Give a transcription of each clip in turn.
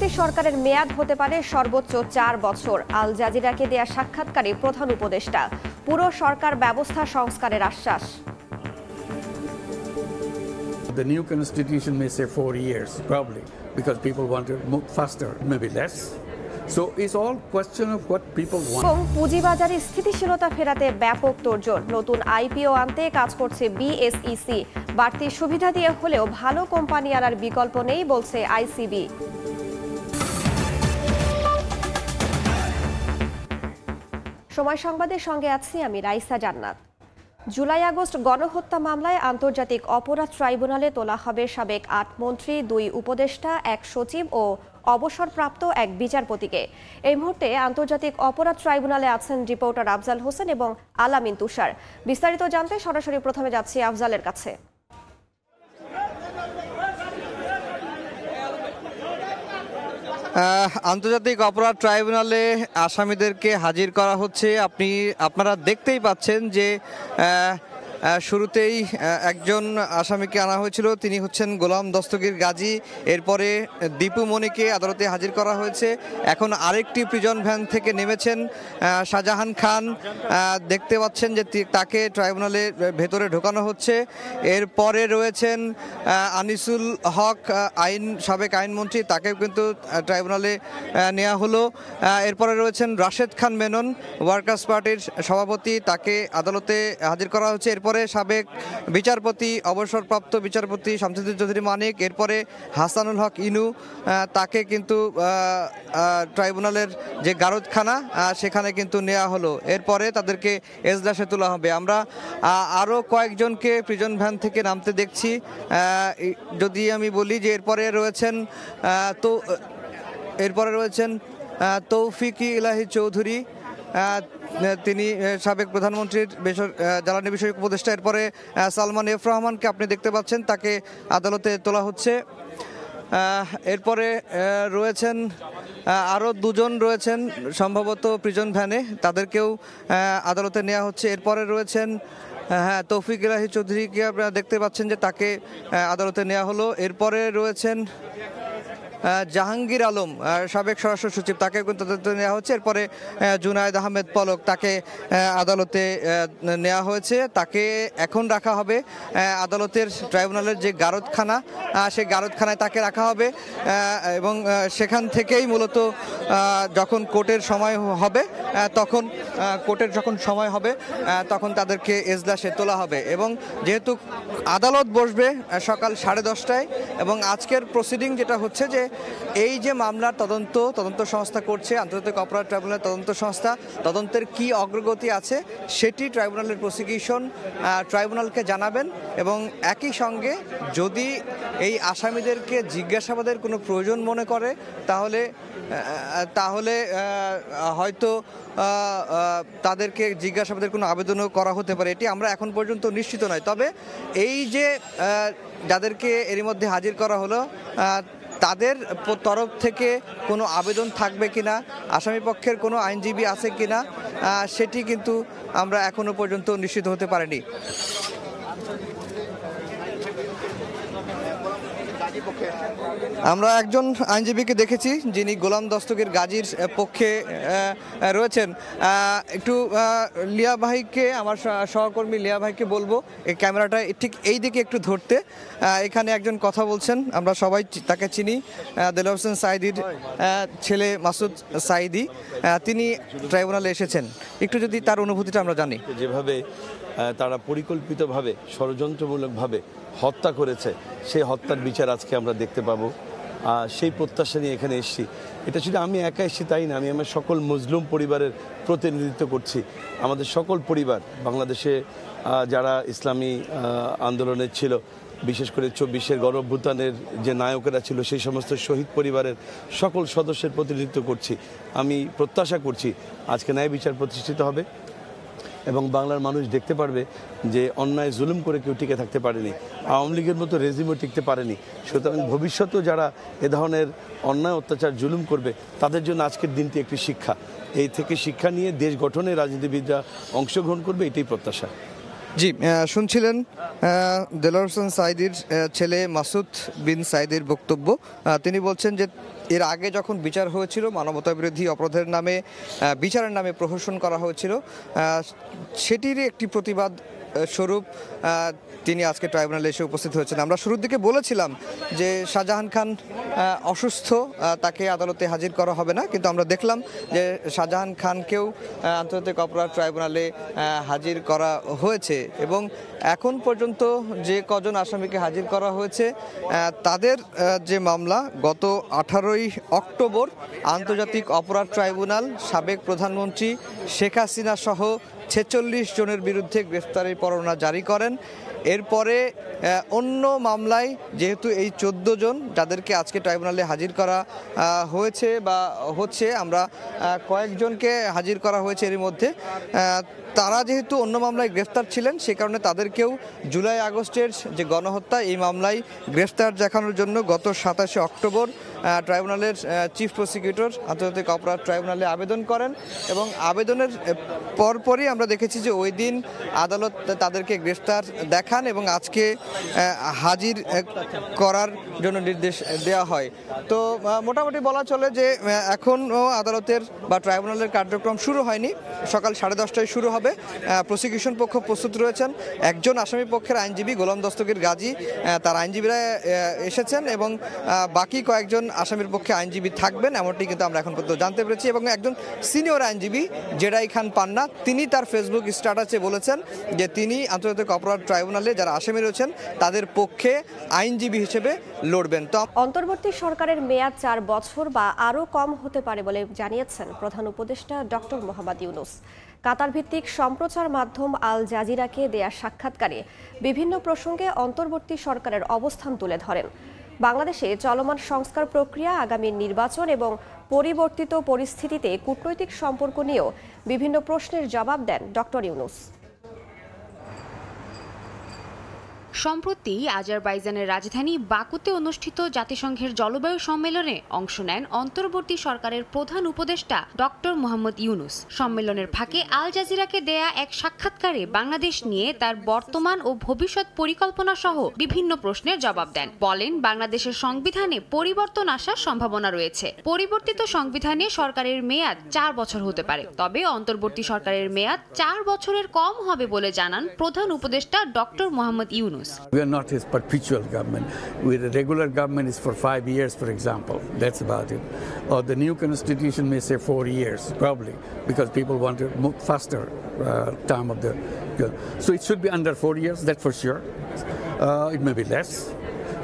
সরকারের মেয়াদ হতে পারে সর্বোচ্চ 4 বছর। আল জাজিরাকে দেয়া সাক্ষাৎকারে প্রধান উপদেষ্টা পুরো সরকার ব্যবস্থা সংস্কারের আশ্বাস। The new constitution may say 4 years, probably, because people want to move faster, maybe less. So it's all question of what people want. পুঁজিবাজারে স্থিতিশীলতা ফেরাতে ব্যাপক তোড়জোড়। নতুন আইপিও আনতে কাজ করছে বিএসইসি। বাড়তি সুবিধা দিয়ে হলেও ভালো কোম্পানি আনার বিকল্প নেই বলছে আইসিবি। সময় সংবাদের সঙ্গে আছি আমি রাইসা জান্নাত। জুলাই আগস্ট গণহত্যা মামলায় আন্তর্জাতিক অপরাধ ট্রাইব্যুনালে তোলা হবে সাবেক 8 মন্ত্রী, 2 উপদেষ্টা, 1 সচিব ও অবসরপ্রাপ্ত 1 বিচারপতিকে। এই মুহূর্তে আন্তর্জাতিক অপরাধ ট্রাইব্যুনালে আছেন রিপোর্টার আফজাল হোসেন এবং আলামিন তুষার। বিস্তারিত জানতে সরাসরি প্রথমে যাচ্ছি আফজালের কাছে। আন্তর্জাতিক অপরাধ ট্রাইব্যুনালে আসামিদেরকে হাজির করা হচ্ছে। আপনারা দেখতেই পাচ্ছেন যে শুরুতেই একজন আসামিকে আনা হয়েছিল, তিনি হচ্ছেন গোলাম দস্তগীর গাজী। এরপরে দীপু মনিকে আদালতে হাজির করা হয়েছে। এখন আরেকটি প্রিজন ভ্যান থেকে নেমেছেন শাহজাহান খান। দেখতে পাচ্ছেন যে তাকে ট্রাইব্যুনালে ভেতরে ঢোকানো হচ্ছে। এরপরে রয়েছেন আনিসুল হক, সাবেক আইনমন্ত্রী, তাকেও কিন্তু ট্রাইব্যুনালে নেওয়া হলো। এরপরে রয়েছেন রাশেদ খান মেনন, ওয়ার্কার্স পার্টির সভাপতি, তাকে আদালতে হাজির করা হচ্ছে। এরপরে সাবেক বিচারপতি, অবসরপ্রাপ্ত বিচারপতি শামসুদ্দিন চৌধুরী মানিক, এরপরে হাসানুল হক ইনু, তাকে কিন্তু ট্রাইব্যুনালের যে গারদখানা সেখানে কিন্তু নেওয়া হলো। এরপরে তাদেরকে এজলাসে তোলা হবে। আমরা আরও কয়েকজনকে প্রিজন ভ্যান থেকে নামতে দেখছি। যদি আমি বলি যে এরপরে রয়েছেন তৌফিক ইলাহি চৌধুরী, তিনি সাবেক প্রধানমন্ত্রীর জ্বালানি বিষয়ক উপদেষ্টা। এরপরে সালমান এফ রহমানকে আপনি দেখতে পাচ্ছেন, তাকে আদালতে তোলা হচ্ছে। এরপরে রয়েছেন আরও 2 জন রয়েছেন সম্ভবত প্রিজন ভ্যানে, তাদেরকেও আদালতে নেওয়া হচ্ছে। এরপরে রয়েছেন তৌফিক ইলাহি চৌধুরীকে আপনারা দেখতে পাচ্ছেন যে তাকে আদালতে নেওয়া হলো। এরপরে রয়েছেন জাহাঙ্গীর আলম, সাবেক স্বরাষ্ট্র সচিব, তাকে কিন্তু আদালতে নেওয়া হচ্ছে। এরপরে জুনায়েদ আহমেদ পলক, তাকে আদালতে নেওয়া হয়েছে। তাকে এখন রাখা হবে আদালতের ট্রাইব্যুনালের যে গারদখানা, সেই গারদখানায় তাকে রাখা হবে এবং সেখান থেকেই মূলত যখন কোর্টের সময় হবে তখন তাদেরকে এজলাসে তোলা হবে। এবং যেহেতু আদালত বসবে সকাল 10:30টায় এবং আজকের প্রসিডিং যেটা হচ্ছে যে এই যে মামলার তদন্ত সংস্থা করছে আন্তর্জাতিক অপরাধ ট্রাইব্যুনালের তদন্ত সংস্থা, তদন্তের কি অগ্রগতি আছে সেটি ট্রাইব্যুনালের প্রসিকিউশন ট্রাইব্যুনালকে জানাবেন। এবং একই সঙ্গে যদি এই আসামিদেরকে জিজ্ঞাসাবাদের কোনো প্রয়োজন মনে করে তাহলে হয়তো তাদেরকে জিজ্ঞাসাবাদের কোনো আবেদনও করা হতে পারে। এটি আমরা এখন পর্যন্ত নিশ্চিত নয়। তবে এই যে যাদেরকে এরই মধ্যে হাজির করা হলো তাদের তরফ থেকে কোনো আবেদন থাকবে কিনা, আসামি পক্ষের কোনো আইনজীবী আছে কিনা, সেটি কিন্তু আমরা এখনো পর্যন্ত নিশ্চিত হতে পারিনি। আমরা একজন আইনজীবীকে দেখেছি যিনি গোলাম দস্তগীর গাজীর পক্ষে রয়েছেন। একটু লিয়া ভাইকে, আমার সহকর্মী লিয়া ভাইকে বলবো এই ক্যামেরাটা ঠিক এই দিকে একটু ধরতে। এখানে একজন কথা বলছেন, আমরা সবাই তাকে চিনি, দেলোয়ার হোসেন সাঈদীর ছেলে মাসুদ সাঈদী, তিনি ট্রাইব্যুনালে এসেছেন। একটু যদি তার অনুভূতিটা আমরা জানি। যেভাবে তারা পরিকল্পিতভাবে ষড়যন্ত্রমূলকভাবে হত্যা করেছে, সেই হত্যার বিচার আজকে আমরা দেখতে পাবো, সেই প্রত্যাশা নিয়ে এখানে এসেছি। এটা শুধু আমি একা এসেছি তাই না, আমি আমার সকল মজলুম পরিবারের প্রতিনিধিত্ব করছি। আমাদের সকল পরিবার, বাংলাদেশে যারা ইসলামী আন্দোলনের ছিল, বিশেষ করে 24-এর গণঅভ্যুত্থানের যে নায়কেরা ছিল, সেই সমস্ত শহীদ পরিবারের সকল সদস্যের প্রতিনিধিত্ব করছি। আমি প্রত্যাশা করছি আজকে ন্যায় বিচার প্রতিষ্ঠিত হবে এবং বাংলার মানুষ দেখতে পারবে যে অন্যায় জুলুম করে কেউ টিকে থাকতে পারেনি, আওয়ামী লীগের মতো রেজিমও টিকতে পারেনি। সুতরাং ভবিষ্যতেও যারা এ ধরনের অন্যায় অত্যাচার জুলুম করবে তাদের জন্য আজকের দিনটি একটি শিক্ষা। এই থেকে শিক্ষা নিয়ে দেশ গঠনে রাজনীতিবিদরা অংশগ্রহণ করবে, এটাই প্রত্যাশা। জি, শুনছিলেন দেলোয়ার হোসেন সাঈদীর ছেলে মাসুদ বিন সাঈদীর বক্তব্য। তিনি বলছেন যে এর আগে যখন বিচার হয়েছিল মানবতাবিরোধী অপরাধের নামে বিচারের নামে প্রহসন করা হয়েছিল, সেটিরই একটি প্রতিবাদ স্বরূপ তিনি আজকে ট্রাইব্যুনালে এসে উপস্থিত হয়েছেন। আমরা শুরুর দিকে বলেছিলাম যে শাহজাহান খান অসুস্থ, তাকে আদালতে হাজির করা হবে না, কিন্তু আমরা দেখলাম যে শাহজাহান খানকেও আন্তর্জাতিক অপরাধ ট্রাইব্যুনালে হাজির করা হয়েছে এবং এখন পর্যন্ত যে কজন আসামিকে হাজির করা হয়েছে তাদের যে মামলা, গত 18ই অক্টোবর আন্তর্জাতিক অপরাধ ট্রাইব্যুনাল সাবেক প্রধানমন্ত্রী শেখ হাসিনা সহ 46 জনের বিরুদ্ধে গ্রেফতারি পরোয়ানা জারি করেন। এরপরে অন্য মামলায় যেহেতু এই 14 জন যাদেরকে আজকে ট্রাইব্যুনালে হাজির করা হয়েছে বা হচ্ছে, আমরা কয়েকজনকে হাজির করা হয়েছে এর মধ্যে, তারা যেহেতু অন্য মামলায় গ্রেফতার ছিলেন সে কারণে তাদেরকেও জুলাই আগস্টের যে গণহত্যা এই মামলায় গ্রেফতার দেখানোর জন্য গত 27শে অক্টোবর ট্রাইব্যুনালের চিফ প্রসিকিউটর আন্তর্জাতিক অপরাধ ট্রাইব্যুনালে আবেদন করেন এবং আবেদনের পরপরই আমরা দেখেছি যে ওই দিন আদালত তাদেরকে গ্রেফতার দেখান এবং আজকে হাজির করার জন্য নির্দেশ দেওয়া হয়। তো মোটামুটি বলা চলে যে এখনও আদালতের বা ট্রাইব্যুনালের কার্যক্রম শুরু হয়নি, সকাল 10:30টায় শুরু হবে। প্রসিকিউশন পক্ষ প্রস্তুত রয়েছেন, একজন আসামি পক্ষের আইনজীবী গোলাম দস্তগীর গাজী, তার আইনজীবীরা এসেছেন এবং বাকি কয়েকজন আসামির পক্ষে আইনজীবী থাকবেন এমনটি কিন্তু আমরা এখন পর্যন্ত জানতে পেরেছি। এবং একজন সিনিয়র আইনজীবী জেডাই খান পান্না, তিনি তার ফেসবুক স্ট্যাটাসে বলেছেন যে তিনি আন্তর্জাতিক অপরাধ ট্রাইব্যুনালে যারা আসামি রয়েছেন তাদের পক্ষে আইনজীবী হিসেবে লড়বেন। তো অন্তর্বর্তী সরকারের মেয়াদ 4 বছর বা আরও কম হতে পারে বলে জানিয়েছেন প্রধান উপদেষ্টা ডক্টর মোহাম্মদ ইউনূস। কাতার ভিত্তিক সম্প্রচার মাধ্যম আল জাজিরাকে দেয়া সাক্ষাৎকারে বিভিন্ন প্রসঙ্গে অন্তর্বর্তী সরকারের অবস্থান তুলে ধরেন। বাংলাদেশে চলমান সংস্কার প্রক্রিয়া, আগামী নির্বাচন এবং পরিবর্তিত পরিস্থিতিতে কূটনৈতিক সম্পর্ক নিয়েও বিভিন্ন প্রশ্নের জবাব দেন ডক্টর ইউনূস। সম্প্রতি আজারবাইজানের রাজধানী বাকুতে অনুষ্ঠিত জাতিসংঘের জলবায়ু সম্মেলনে অংশ নেন অন্তর্বর্তী সরকারের প্রধান উপদেষ্টা ডক্টর মোহাম্মদ ইউনূস। সম্মেলনের ফাঁকে আল জাজিরাকে দেয়া এক সাক্ষাৎকারে বাংলাদেশ নিয়ে তার বর্তমান ও ভবিষ্যৎ পরিকল্পনা সহ বিভিন্ন প্রশ্নের জবাব দেন। বলেন, বাংলাদেশের সংবিধানে পরিবর্তন আসার সম্ভাবনা রয়েছে। পরিবর্তিত সংবিধানে সরকারের মেয়াদ 4 বছর হতে পারে, তবে অন্তর্বর্তী সরকারের মেয়াদ 4 বছরের কম হবে বলে জানান প্রধান উপদেষ্টা doctor Mohammad Yunus. We are not his perpetual government. With a regular government is for 5 years, for example. That's about it. Or the new constitution may say 4 years, probably, because people want to move faster time of the. So it should be under 4 years, that's for sure. It may be less.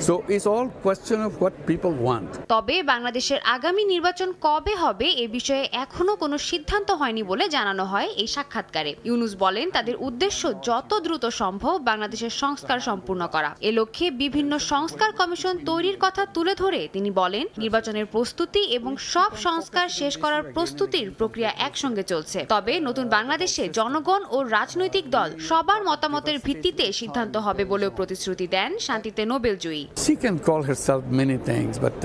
So it's all question of what people want. তবে বাংলাদেশের আগামী নির্বাচন কবে হবে এ বিষয়ে এখনো কোনো সিদ্ধান্ত হয়নি বলে জানানো হয় এই সাক্ষাৎকারে। ইউনূস বলেন, তাদের উদ্দেশ্য যত দ্রুত সম্ভব বাংলাদেশের সংস্কার সম্পূর্ণ করা। এ লক্ষ্যে বিভিন্ন সংস্কার কমিশন তৈরির কথা তুলে ধরে তিনি বলেন, নির্বাচনের প্রস্তুতি এবং সব সংস্কার শেষ করার প্রস্তুতির প্রক্রিয়া একসঙ্গে চলছে। তবে নতুন বাংলাদেশে জনগণ ও রাজনৈতিক দল সবার মতামতের ভিত্তিতে সিদ্ধান্ত হবে বলেও প্রতিশ্রুতি দেন শান্তিতে নোবেলজয়ী। She can call herself many things, but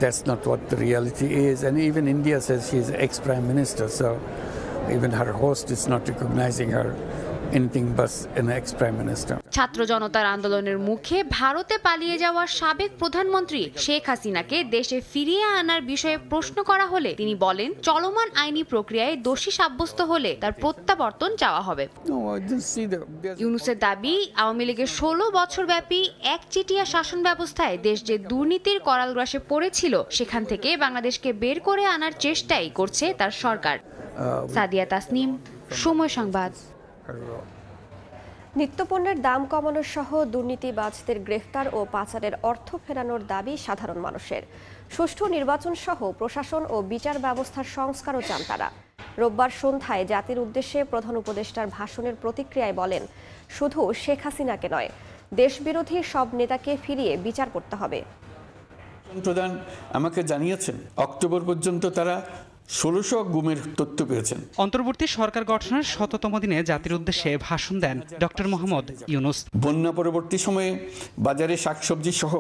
that's not what the reality is. And even India says she's ex-prime minister, so even her host is not recognizing her anything but an ex-prime minister. ছাত্র জনতার আন্দোলনের মুখে ভারতে পালিয়ে যাওয়া সাবেক প্রধানমন্ত্রী শেখ হাসিনাকে দেশে ফিরিয়ে আনার বিষয়ে প্রশ্ন করা হলে তিনি বলেন, চলমান আইনি প্রক্রিয়ায় দোষী সাব্যস্ত হলে তার প্রত্যাবর্তন চাওয়া হবে। ইউনূসের দাবি, আওয়ামী লীগের 16 বছর ব্যাপী একচেটিয়া শাসন ব্যবস্থায় দেশ যে দুর্নীতির করাল গ্রাসে পড়েছিল সেখান থেকে বাংলাদেশকে বের করে আনার চেষ্টাই করছে তার সরকার। সাদিয়া তাসনিম, সময় সংবাদ। নিত্যপণ্যের দাম কমানো সহ দুর্নীতিবাজদের গ্রেফতার ও পাচারের অর্থ ফেরানোর দাবি সাধারণ মানুষের। সুষ্ঠু নির্বাচন সহ প্রশাসন ও বিচার ব্যবস্থার সংস্কারও চান তারা। রোববার সন্ধ্যায় জাতির উদ্দেশ্যে প্রধান উপদেষ্টার ভাষণের প্রতিক্রিয়ায় বলেন, শুধু শেখ হাসিনাকে নয়, দেশবিরোধী সব নেতাকে ফিরিয়ে বিচার করতে হবে। প্রধান আমাকে জানিয়েছেন অক্টোবর পর্যন্ত তারা 1600 গুমের তথ্য পেয়েছেন। অন্তর্বর্তী সরকার গঠনের 100তম দিনে জাতির উদ্দেশ্যে ভাষণ দেন ডক্টর মোহাম্মদ ইউনূস। বন্যা পরবর্তী সময়ে বাজারে শাকসবজি সহ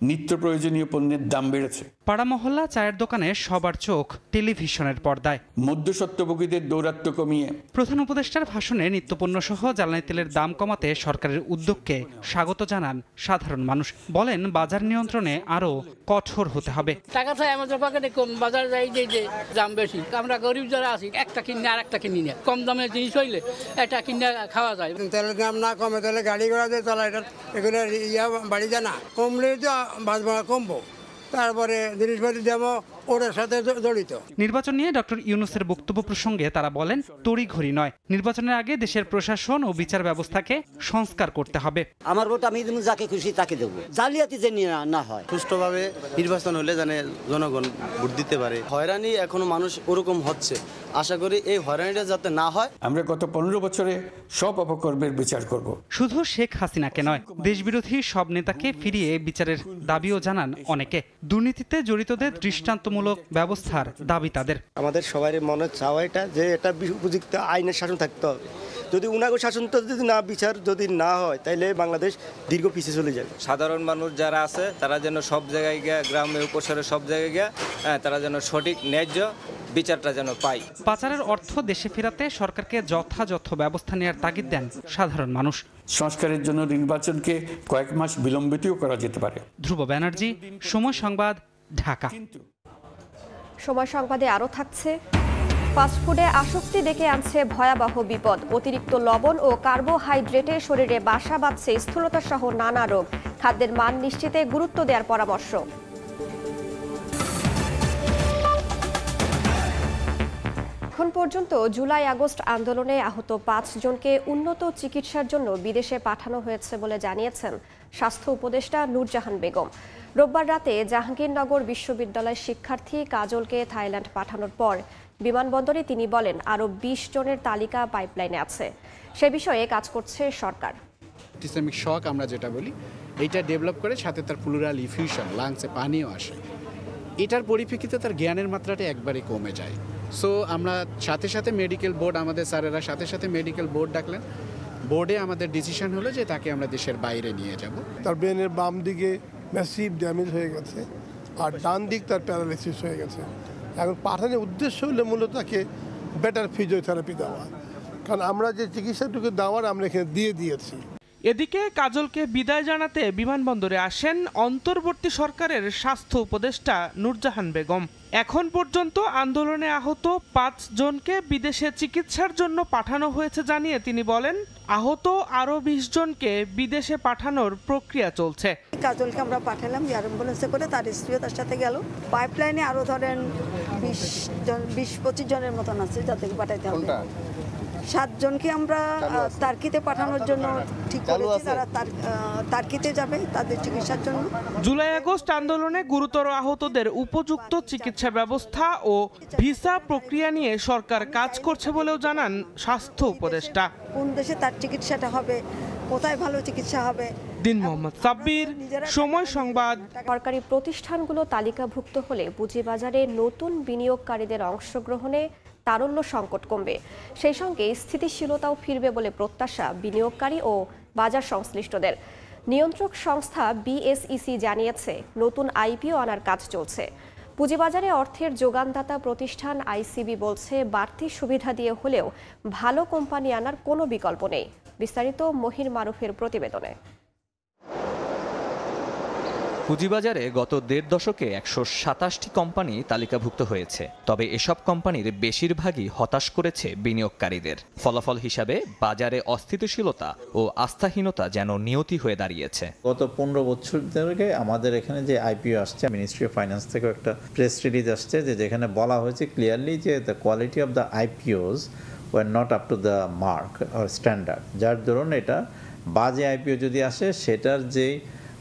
নিত্য প্রয়োজনীয় পণ্যের দাম বেড়েছে। পাড়া মহল্লা চায়ের দোকানে সবার চোখ টেলিভিশনের পর্দায়। মধ্যস্বত্বভোগীদের দৌরাত্ম্য কমিয়ে প্রধান উপদেষ্টার ভাষণে নিত্যপণ্য সহ জ্বালানি তেলের দাম কমাতে সরকারের উদ্যোগকে স্বাগত জানান সাধারণ মানুষ। বলেন বাজার নিয়ন্ত্রণে আরও কঠোর হতে হবে। টাকা তো আমাদের পকেটে কম, বাজার যাই যে দাম বেশি, আমরা গরিব যারা আছি একটা কিনে আর একটা কিনি না, কম দামের জিনিস হইলে একটা কিনে খাওয়া যায়। তেলের দাম না কমে তাহলে গাড়ি ঘোড়া দিয়ে চলা, এটা এগুলো বাড়ি যায় না, কমলে তো বাস ভাড়া কমবো, তারপরে জিনিসপাতির দামও ওটার সাথে জড়িত। নির্বাচন নিয়ে ডক্টর ইউনূসের বক্তব্য প্রসঙ্গে তারা বলেন, তড়িঘড়ি নয়, নির্বাচনের আগে দেশের প্রশাসন ও বিচার ব্যবস্থাকে সংস্কার করতে হবে। আমার ভোট আমি যাকে খুশি তাকে দেবো, জালিয়াতি যে না হয়। সুষ্ঠুভাবে নির্বাচন হলে জানে জনগণ ভোট দিতে পারে। হয়রানি এখনো মানুষ ওরকম হচ্ছে, আশা করি এই হয়রানিটা যাতে না হয়। আমরা গত 15 বছরে সব অপকর্মের বিচার করব। শুধু শেখ হাসিনাকে নয়, দেশবিরোধী সব নেতাকে ফিরিয়ে বিচারের দাবিও জানান অনেকে। দুর্নীতিতে জড়িতদের দৃষ্টান্তমূলক ব্যবস্থার দাবি তাদের। আমাদের সবাই মনে চাওয়া এটা যে এটা উপযুক্ত আইনের শাসন থাকতে হবে। যদি উনাগো শাসন যদি না বিচার যদি না হয় তাহলে বাংলাদেশ দীর্ঘ পিছিয়ে চলে যাবে। সাধারণ মানুষ যারা আছে তারা যেন সব জায়গায় গিয়ে, গ্রামে উপশহরে সব জায়গায় গিয়ে তারা যেন সঠিক ন্যায্য বিচারটা যেন পায়। পাচারের অর্থ দেশে ফেরাতে সরকারকে যথাযথ ব্যবস্থা নেওয়ার তাগিদ দেন সাধারণ মানুষ। সংস্কারের জন্য নির্বাচনকে কয়েক মাস বিলম্বিতও করা যেতে পারে। ধ্রুব ব্যানার্জি, সময় সংবাদ, ঢাকা। সময় সংবাদে আরও থাকছে, ফাস্টফুডে আসক্তি ডেকে আনছে ভয়াবহ বিপদ। অতিরিক্ত লবণ ও কার্বোহাইড্রেটে শরীরে বাসা বাঁধছে স্থূলতা সহ নানা রোগ। খাদ্যের মান নিশ্চিতে গুরুত্ব দেওয়ার পরামর্শ। এখন পর্যন্ত জুলাই আগস্ট আন্দোলনে আহত 5 জনকে উন্নত চিকিৎসার জন্য বিদেশে পাঠানো হয়েছে বলে জানিয়েছেন স্বাস্থ্য উপদেষ্টা নূরজাহান বেগম। রোববার রাতে জাহাঙ্গীরনগর বিশ্ববিদ্যালয়ের শিক্ষার্থী কাজলকে থাইল্যান্ড পাঠানোর পর বিমানবন্দরে তিনি বলেন, আরও 20 জনের তালিকা পাইপলাইনে আছে। সে বিষয়ে কাজ করছে সরকার। সিস্টেমিক শক আমরা যেটা বলি, এইটা ডেভেলপ করে সাথে তার প্লুরাল ইফিউশন, লাংসে পানিও আসে। এটার পরিপ্রেক্ষিতে তার জ্ঞানের মাত্রাটা একবারে কমে যায়। সো আমরা সাথে সাথে মেডিকেল বোর্ড, আমাদের স্যারেরা সাথে সাথে মেডিকেল বোর্ড ডাকলেন। বোর্ডে আমাদের ডিসিশন হলো যে তাকে আমরা দেশের বাইরে নিয়ে যাব। তার ব্রেনের বাম দিকে ম্যাসিভ ড্যামেজ হয়ে গেছে, আর ডান দিক তার প্যারালাইসিস হয়ে গেছে। এখন পাঠানোর উদ্দেশ্য হলো মূলত তাকে বেটার ফিজিওথেরাপি দেওয়া, কারণ আমরা যে চিকিৎসাটুকু দেওয়ার আমরা এখানে দিয়ে দিয়েছি। এদিকে কাজলকে বিদায় জানাতে বিমানবন্দরে আসেন অন্তর্বর্তী সরকারের স্বাস্থ্য উপদেষ্টা নূরজাহান বেগম। এখন পর্যন্ত আন্দোলনে আহত 5 জনকে বিদেশে চিকিৎসার জন্য পাঠানো হয়েছে জানিয়ে তিনি বলেন, আহত আরও 20 জনকে বিদেশে পাঠানোর প্রক্রিয়া চলছে। কাজলকে আমরা পাঠালাম এয়ার অ্যাম্বুলেন্সে করে, তার স্ত্রীও তার সাথে গেল। পাইপলাইনে আরও ধরেন 20-25 জনের মতন আছে যাদেরকে পাঠাইতে হবে। 7 জনকে আমরা তার্কিতে পাঠানোর জন্য ঠিক করেছি, তারা তার্কিতে যাবে তাদের চিকিৎসার জন্য। জুলাই আগস্ট আন্দোলনে গুরুতর আহতদের উপযুক্ত চিকিৎসা ব্যবস্থা ও ভিসা প্রক্রিয়া নিয়ে সরকার কাজ করছে বলেও জানান স্বাস্থ্য উপদেষ্টা। কোন দেশে তার চিকিৎসাটা হবে, কোথায় ভালো চিকিৎসা হবে। দিন মোহাম্মদ সাব্বির, সময় সংবাদ। সরকারি প্রতিষ্ঠানগুলো তালিকাভুক্ত হলে পুঁজিবাজারে নতুন বিনিয়োগকারীদের অংশগ্রহণে তারল্য সংকট কমবে, সেই সঙ্গে স্থিতিশীলতাও ফিরবে বলে প্রত্যাশা বিনিয়োগকারী ও বাজার সংশ্লিষ্টদের। নিয়ন্ত্রক সংস্থা বিএসইসি জানিয়েছে, নতুন আইপিও আনার কাজ চলছে। পুঁজিবাজারে অর্থের যোগানদাতা প্রতিষ্ঠান আইসিবি বলছে, বাড়তি সুবিধা দিয়ে হলেও ভালো কোম্পানি আনার কোনো বিকল্প নেই। বিস্তারিত মহির মারুফের প্রতিবেদনে। পুঁজিবাজারে গত 1.5 দশকে 127টি কোম্পানি তালিকাভুক্ত হয়েছে। তবে এসব কোম্পানির বেশিরভাগই হতাশ করেছে বিনিয়োগকারীদের। ফলাফল হিসাবে বাজারে অস্থিতিশীলতা ও আস্থাহীনতা যেন নিয়তি হয়ে দাঁড়িয়েছে। গত 15 বছর ধরে আমাদের এখানে যে আইপিও আসছে, মিনিস্ট্রি অফ ফাইন্যান্স থেকে একটা প্রেস রিলিজ আসছে যেখানে বলা হয়েছে ক্লিয়ারলি যে the quality of the IPOs were not up to the mark or standard, যার ধরুন এটা বাজে আইপিও যদি আসে সেটার যে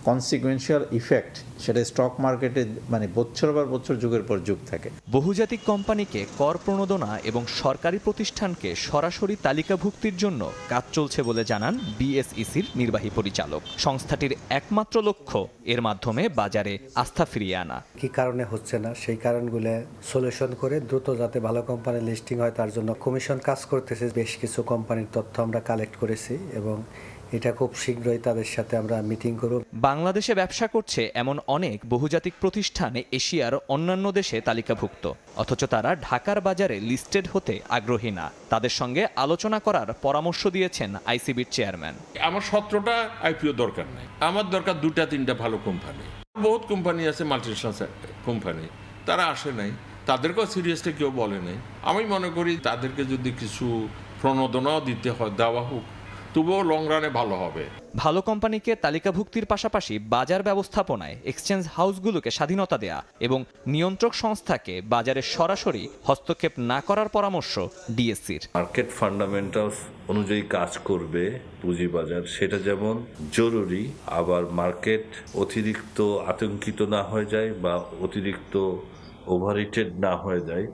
কনসিকুয়েন্সিয়াল ইফেক্ট সেটা স্টক মার্কেটে মানে বছর পর বছর যুগের পর যুগ থাকে। বহুজাতিক কোম্পানিকে কর প্রণোদনা এবং সরকারি প্রতিষ্ঠানকে সরাসরি তালিকাভুক্তির জন্য কাজ চলছে বলে জানান বিএসইসির নির্বাহী পরিচালক। সংস্থাটির একমাত্র লক্ষ্য এর মাধ্যমে বাজারে আস্থা ফিরিয়ে আনা। কি কারণে হচ্ছে না সেই কারণগুলো সলিউশন করে দ্রুত যাতে ভালো কোম্পানি লিস্টিং হয় তার জন্য কমিশন কাজ করতেছে। বেশ কিছু কোম্পানির তথ্য আমরা কালেক্ট করেছি এবং এটা খুব শীঘ্রই তাদের সাথে আমরা মিটিং করব। বাংলাদেশে ব্যবসা করছে এমন অনেক বহুজাতিক প্রতিষ্ঠান এশিয়ার অন্যান্য দেশে তালিকাভুক্ত, অথচ তারা ঢাকার বাজারে লিস্টেড হতে আগ্রহী না। তাদের সঙ্গে আলোচনা করার পরামর্শ দিয়েছেন আইসিবির চেয়ারম্যান। আমার 17টা আইপিও দরকার নাই, আমার দরকার 2-3টা ভালো কোম্পানি। বহুত কোম্পানি আছে, মাল্টিনেশনাল কোম্পানি, তারা আসে নাই, তাদেরকেও সিরিয়াসলি কেউ বলে নাই। আমি মনে করি তাদেরকে যদি কিছু প্রণোদনাও দিতে হয়, দেওয়া হোক, তবুও লং রানে ভালো হবে। ভালো কোম্পানিকে তালিকাভুক্তির পাশাপাশি বাজার ব্যবস্থাপনায় এক্সচেঞ্জ হাউসগুলোকে স্বাধীনতা দেয়া এবং নিয়ন্ত্রক সংস্থাকে বাজারে সরাসরি হস্তক্ষেপ না করার পরামর্শ ডিএসসির। মার্কেট ফান্ডামেন্টালস অনুযায়ী কাজ করবে পুঁজিবাজার, সেটা যেমন জরুরি, আবার মার্কেট অতিরিক্ত আতঙ্কিত না হয়ে যায় বা অতিরিক্ত ওভারহিটেড না হয়ে যায়।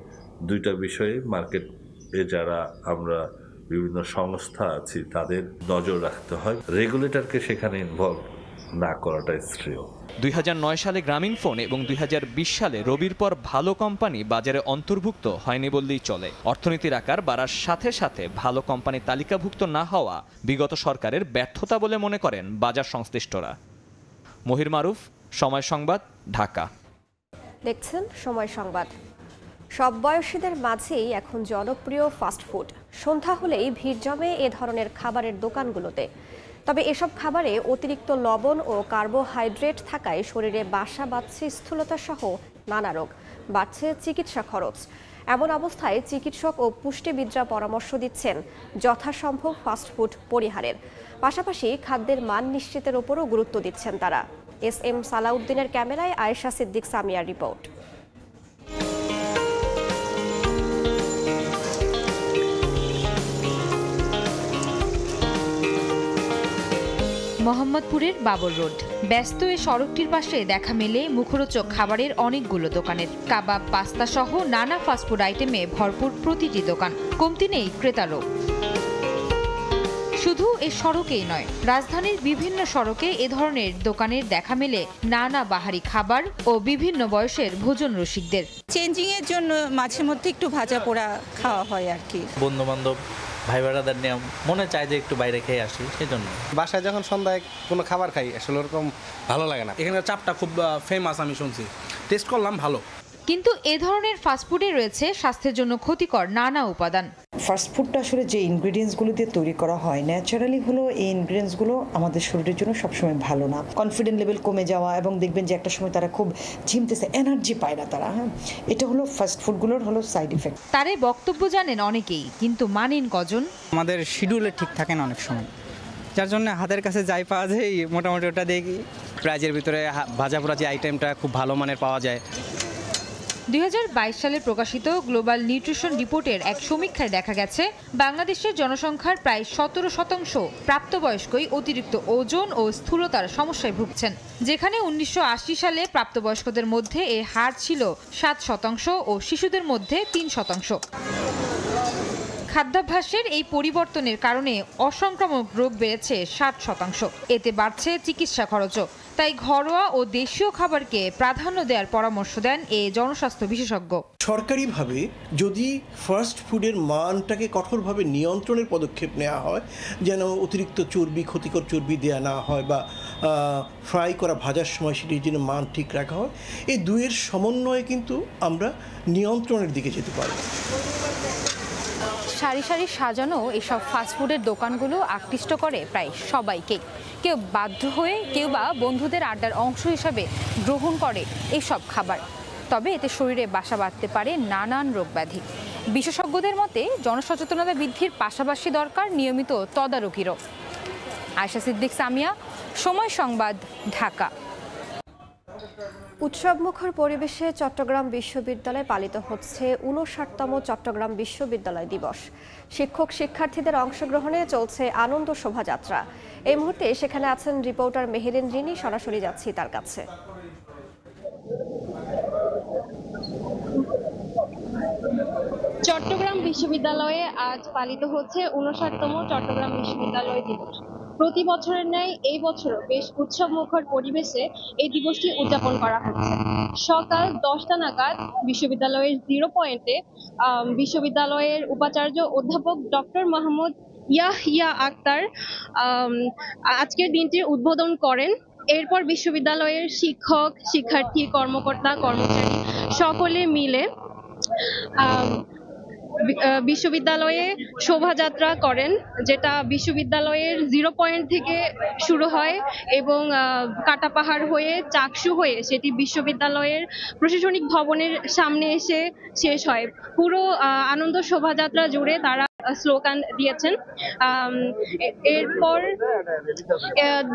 দুইটা বিষয়ে মার্কেটে যারা আমরা বিভিন্ন সংস্থা আছি তাদের নজর রাখতে হয়, রেগুলেটরকে সেখানে ইনভলভ না করাটাই শ্রেয়। 2009 সালে গ্রামীণফোন এবং 2020 সালে রবির পর ভালো কোম্পানি বাজারে অন্তর্ভুক্ত হয়নি বললেই চলে। অর্থনীতির আকার বাড়ার সাথে সাথে ভালো কোম্পানি তালিকাভুক্ত না হওয়া বিগত সরকারের ব্যর্থতা বলে মনে করেন বাজার সংশ্লিষ্টরা। মহির মারুফ, সময় সংবাদ, ঢাকা। দেখছেন সময় সংবাদ। সব বয়সীদের মাঝেই এখন জনপ্রিয় ফাস্টফুড। সন্ধ্যা হলেই ভিড় জমে এ ধরনের খাবারের দোকানগুলোতে। তবে এসব খাবারে অতিরিক্ত লবণ ও কার্বোহাইড্রেট থাকায় শরীরে বাসা বাঁধছে স্থূলতা সহ নানা রোগ, বাড়ছে চিকিৎসা খরচ। এমন অবস্থায় চিকিৎসক ও পুষ্টিবিদরা পরামর্শ দিচ্ছেন যথাসম্ভব ফাস্টফুড পরিহারের পাশাপাশি খাদ্যের মান নিশ্চিতের উপরও গুরুত্ব দিচ্ছেন তারা। এস.এম. সালাউদ্দিনের ক্যামেরায় আয়েশা সিদ্দিক সামিয়ার রিপোর্ট। মোহাম্মদপুরের বাবর রোড। ব্যস্ত এ সড়কটির পাশে দেখা মেলে মুখরোচক খাবারের অনেকগুলো দোকানের। কাবাব, পাস্তা সহ নানা ফাস্টফুড আইটেমে ভরপুর প্রতিটি দোকান, কমতি নেই ক্রেতারও। শুধু এ সড়কেই নয়, রাজধানীর বিভিন্ন সড়কে এ ধরনের দোকানের দেখা মেলে নানা বাহারি খাবার ও বিভিন্ন বয়সের ভোজন রসিকদের। চেঞ্জিং এর জন্য মাঝে মধ্যে একটু ভাজা পোড়া খাওয়া হয় আর কি। বন্ধু বান্ধব, ভাই বেড়াদার নিয়ে মনে চায় যে একটু বাইরে খেয়ে আসি, সেই জন্য। বাসায় যখন সন্ধ্যায় কোনো খাবার খাই আসলে ওরকম ভালো লাগে না। এখানে চাপটা খুব ফেমাস, আমি শুনছি, টেস্ট করলাম, ভালো। কিন্তু এ ধরনের ফাস্টফুডে রয়েছে স্বাস্থ্যের জন্য ক্ষতিকর নানা উপাদান। ফাস্টফুডটা আসলে যে ইনগ্রিডিয়েন্টসগুলো দিয়ে তৈরি করা হয় ন্যাচারালি হলো, এই ইনগ্রিডিয়েন্টসগুলো আমাদের শরীরের জন্য সবসময় ভালো না। কনফিডেন্ট লেভেল কমে যাওয়া এবং দেখবেন যে একটা সময় তারা খুব ঝিমতেছে, এনার্জি পায় না তারা। হ্যাঁ, এটা হলো ফাস্টফুডগুলোর হলো সাইড ইফেক্ট। তারে বক্তব্য জানেন অনেকেই, কিন্তু মানেন কজন? আমাদের শিডিউলে ঠিক থাকে না অনেক সময়, যার জন্য হাতের কাছে যাই পাওয়া যায় মোটামুটি ওটা দেখি। প্রাইজের ভিতরে ভাজা পোড়া যে আইটেমটা খুব ভালো মানের পাওয়া যায়। 2022 সালে প্রকাশিত গ্লোবাল নিউট্রিশন রিপোর্টের এক সমীক্ষায় দেখা গেছে বাংলাদেশের জনসংখ্যার প্রায় 17% প্রাপ্তবয়স্কই অতিরিক্ত ওজন ও স্থূলতার সমস্যায় ভুগছেন, যেখানে 1980 সালে প্রাপ্তবয়স্কদের মধ্যে এ হার ছিল 7% ও শিশুদের মধ্যে 3%। খাদ্যাভ্যাসের এই পরিবর্তনের কারণে অসংক্রামক রোগ বেড়েছে 60%। এতে বাড়ছে চিকিৎসা খরচও। তাই ঘরোয়া ও দেশীয় খাবারকে প্রাধান্য দেওয়ার পরামর্শ দেন এই জনস্বাস্থ্য বিশেষজ্ঞ। সরকারিভাবে যদি ফাস্ট ফুডের মানটাকে কঠোরভাবে নিয়ন্ত্রণের পদক্ষেপ নেওয়া হয়, যেন অতিরিক্ত চর্বি, ক্ষতিকর চর্বি দেওয়া না হয় বা ফ্রাই করা ভাজার সময় সেটির জন্য মান ঠিক রাখা হয়, এই দুয়ের সমন্বয়ে কিন্তু আমরা নিয়ন্ত্রণের দিকে যেতে পারি। সারি সারি সাজানো এসব ফাস্টফুডের দোকানগুলো আকৃষ্ট করে প্রায় সবাইকেই। কেউ বাধ্য হয়ে, কেউ বা বন্ধুদের আড্ডার অংশ হিসাবে গ্রহণ করে এইসব খাবার। তবে এতে শরীরে বাসা বাঁধতে পারে নানান রোগ ব্যাধি। বিশেষজ্ঞদের মতে জনসচেতনতা বৃদ্ধির পাশাপাশি দরকার নিয়মিত তদারকিরও। আয়েশা সিদ্দিক সামিয়া, সময় সংবাদ, ঢাকা। উৎসবমুখর পরিবেশে চট্টগ্রাম বিশ্ববিদ্যালয়ে পালিত হচ্ছে 59তম চট্টগ্রাম বিশ্ববিদ্যালয় দিবস। শিক্ষক শিক্ষার্থীদের অংশগ্রহণে চলছে আনন্দ শোভাযাত্রা। এই মুহূর্তে সেখানে আছেন রিপোর্টার মেহেরিন রিনি, সরাসরি যাচ্ছি তার কাছে। চট্টগ্রাম বিশ্ববিদ্যালয়ে আজ পালিত হচ্ছে 59তম চট্টগ্রাম বিশ্ববিদ্যালয় দিবস। প্রতি বছরের ন্যায় এই বছরও বেশ উৎসবমুখর পরিবেশে এই দিবসটি উদযাপন করা হচ্ছে। সকাল 10টা নাগাদ বিশ্ববিদ্যালয়ের 0 পয়েন্টে বিশ্ববিদ্যালয়ের উপাচার্য অধ্যাপক ডক্টর মোহাম্মদ ইয়াহিয়া আক্তার আজকের দিনটির উদ্বোধন করেন। এরপর বিশ্ববিদ্যালয়ের শিক্ষক, শিক্ষার্থী, কর্মকর্তা, কর্মচারী সকলে মিলে বিশ্ববিদ্যালয়ে শোভাযাত্রা করেন, যেটা বিশ্ববিদ্যালয়ের 0 পয়েন্ট থেকে শুরু হয় এবং কাটা পাহাড় হয়ে চাকসু হয়ে সেটি বিশ্ববিদ্যালয়ের প্রশাসনিক ভবনের সামনে এসে শেষ হয়। পুরো আনন্দ শোভাযাত্রা জুড়ে তারা স্লোগান দিয়েছেন। এরপর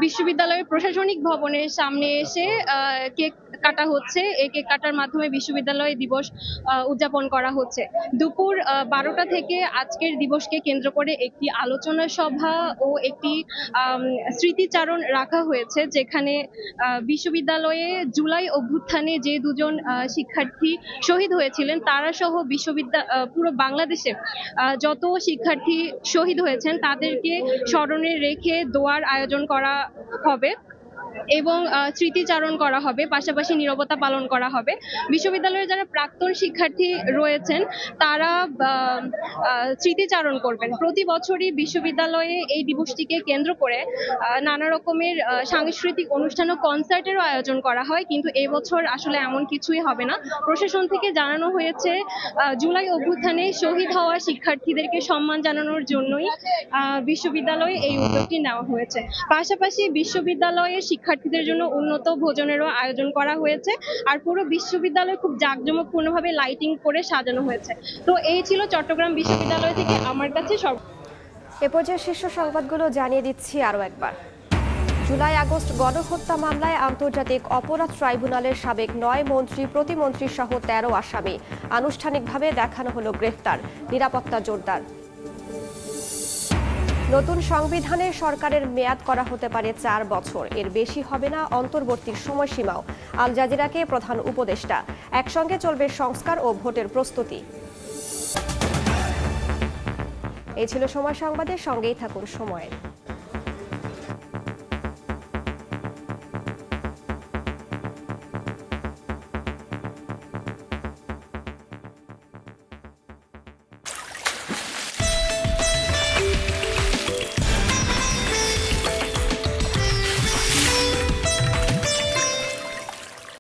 বিশ্ববিদ্যালয়ের প্রশাসনিক ভবনের সামনে এসে কেক কাটা হচ্ছে। এই কেক কাটার মাধ্যমে বিশ্ববিদ্যালয় দিবস উদযাপন করা হচ্ছে। দুপুর 12টা থেকে আজকের দিবসকে কেন্দ্র করে একটি আলোচনা সভা ও একটি স্মৃতিচারণ রাখা হয়েছে, যেখানে বিশ্ববিদ্যালয়ে জুলাই অভ্যুত্থানে যে দুজন শিক্ষার্থী শহীদ হয়েছিলেন তারা সহ পুরো বাংলাদেশে যত শিক্ষার্থী শহীদ হয়েছেন তাদেরকে স্মরণে রেখে দোয়ার আয়োজন করা হবে এবং স্মৃতিচারণ করা হবে, পাশাপাশি নীরবতা পালন করা হবে। বিশ্ববিদ্যালয়ে যারা প্রাক্তন শিক্ষার্থী রয়েছেন তারা স্মৃতিচারণ করবেন। প্রতি বছরই বিশ্ববিদ্যালয়ে এই দিবসটিকে কেন্দ্র করে নানা রকমের সাংস্কৃতিক অনুষ্ঠান ও কনসার্টেরও আয়োজন করা হয়, কিন্তু এবছর আসলে এমন কিছুই হবে না। প্রশাসন থেকে জানানো হয়েছে জুলাই অভ্যুত্থানে শহীদ হওয়া শিক্ষার্থীদেরকে সম্মান জানানোর জন্যই বিশ্ববিদ্যালয়ে এই উদ্যোগটি নেওয়া হয়েছে। পাশাপাশি বিশ্ববিদ্যালয়ের শিক্ষার্থীদের জন্য উন্নত ভোজনেরও আয়োজন করা হয়েছে, আর পুরো বিশ্ববিদ্যালয় খুব জাঁকজমকপূর্ণভাবে লাইটিং করে সাজানো হয়েছে। তো এই ছিল চট্টগ্রাম বিশ্ববিদ্যালয় থেকে আমার কাছে সব। এ পর্যায়ে শীর্ষ সংবাদগুলো জানিয়ে দিচ্ছি আরও একবার। জুলাই আগস্ট গণহত্যা মামলায় আন্তর্জাতিক অপরাধ ট্রাইব্যুনালের সাবেক 9 মন্ত্রী, প্রতিমন্ত্রী সহ 13 আসামি আনুষ্ঠানিকভাবে দেখানো হলো গ্রেফতার, নিরাপত্তা জোরদার। নতুন সংবিধানে সরকারের মেয়াদ করা হতে পারে 4 বছর, এর বেশি হবে না অন্তর্বর্তী সময়সীমাও। আল জাজিরাকে প্রধান উপদেষ্টা। একসঙ্গে চলবে সংস্কার ও ভোটের প্রস্তুতি। এই ছিল সময় সংবাদের, সঙ্গেই থাকুন সময়ের।